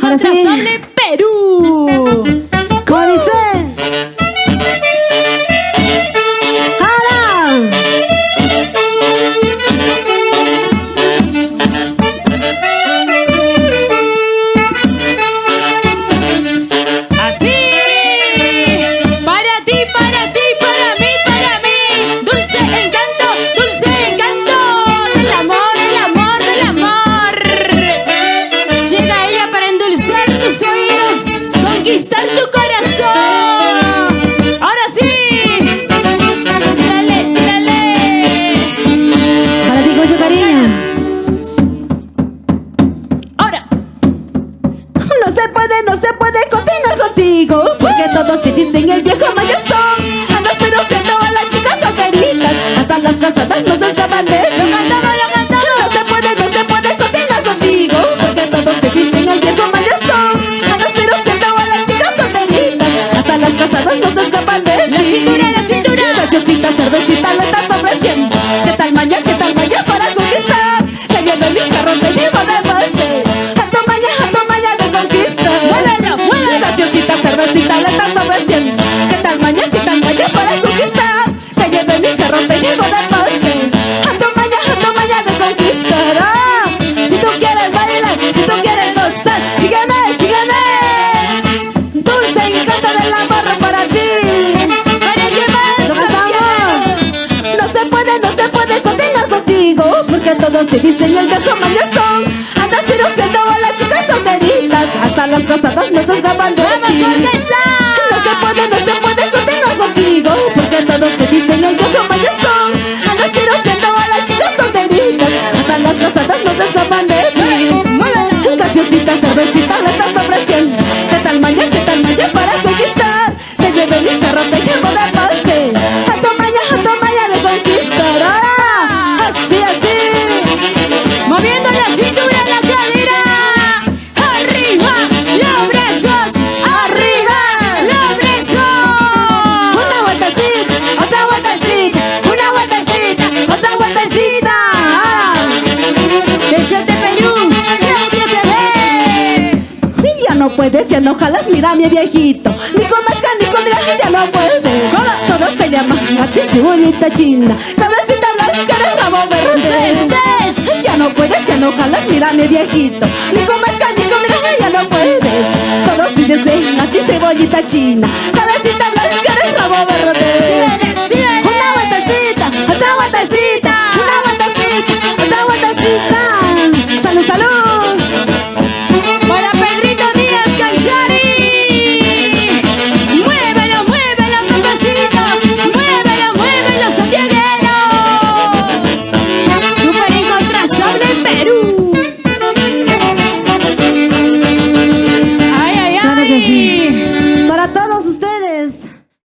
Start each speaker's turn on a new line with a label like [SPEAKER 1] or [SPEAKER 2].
[SPEAKER 1] Ahora
[SPEAKER 2] contra
[SPEAKER 1] sí.
[SPEAKER 2] Sable Perú.
[SPEAKER 1] ¿Cómo dice? ¡Ahora!
[SPEAKER 2] Así. Para ti, para ti, para mí. Dulce encanto del amor, del amor, del amor. Llega ella para endulzar tus oídos, conquistar tu corazón. Ahora sí. Dale, dale.
[SPEAKER 1] Para ti con mucho cariño.
[SPEAKER 2] Ahora.
[SPEAKER 1] No se puede continuar contigo, porque todos te dicen el viejo mayazón. Andas pero pidiendo a las chicas solteritas, hasta las casadas no se escapan de ti.
[SPEAKER 2] Lo cantamos.
[SPEAKER 1] No se puede continuar contigo, porque todos te dicen el viejo mayazón. Andas pero pidiendo a las chicas solteritas, hasta las casadas no se escapan de ti.
[SPEAKER 2] La cintura.
[SPEAKER 1] Gaseosita, cervecita le estás ofreciendo. ¿Qué tal maña para conquistar? Te llevo en mi carro, te llevo de paseo. A tu maña de conquistar.
[SPEAKER 2] Muévelo.
[SPEAKER 1] Gaseosita, cervecita le estás ofreciendo. ¿Qué tal maña para conquistar? Te llevo en mi carro, te llevo de paseo. A tu maña de conquistar. Ah, si tú quieres bailar, si tú quieres gozar, sígueme. Dulce encanto del amor para ti.
[SPEAKER 2] ¿Para qué más?
[SPEAKER 1] ¡Lo cantamos! No se puede continuar contigo, porque todos te dicen el viejo mayazón. Andas piropeando a las chicas solteritas, hasta las casadas no te escapan de
[SPEAKER 2] ¡Vamos,
[SPEAKER 1] ti.
[SPEAKER 2] orquesta!
[SPEAKER 1] No se puede continuar contigo, porque todos te dicen el viejo mayazón. Andas piropeando a las chicas solteritas, hasta las casadas no te escapan de ti.
[SPEAKER 2] Muévelo.
[SPEAKER 1] Gaseosita, cervecita le estás ofreciendo. ¿Qué tal maña para conquistar? Te llevo en mi carro, te llevo de paseo. A tu maña de conquistar. Ahora, así.
[SPEAKER 2] Moviendo la cintura, la cadera. Arriba, los brazos.
[SPEAKER 1] Arriba.
[SPEAKER 2] Los brazos.
[SPEAKER 1] Una vueltecita, otra vueltecita, una vueltecita, otra vueltecita.
[SPEAKER 2] Desde Perú, Claudia TV.
[SPEAKER 1] Y ya no puedes, ya no jalas, mira mi viejito. Ni con machca, ni con viaje, ya no puedes. Todos te llaman a ti, bonita china. Cabecita blanca, eres rabo verde.
[SPEAKER 2] Ustedes.
[SPEAKER 1] Ya no puedes, ya no jalas, mira mi viejito. Ni con machca, ni con viaje, ya no puedes. Todos piden a ti, cebollita china. Cabecita blanca, eres rabo verde.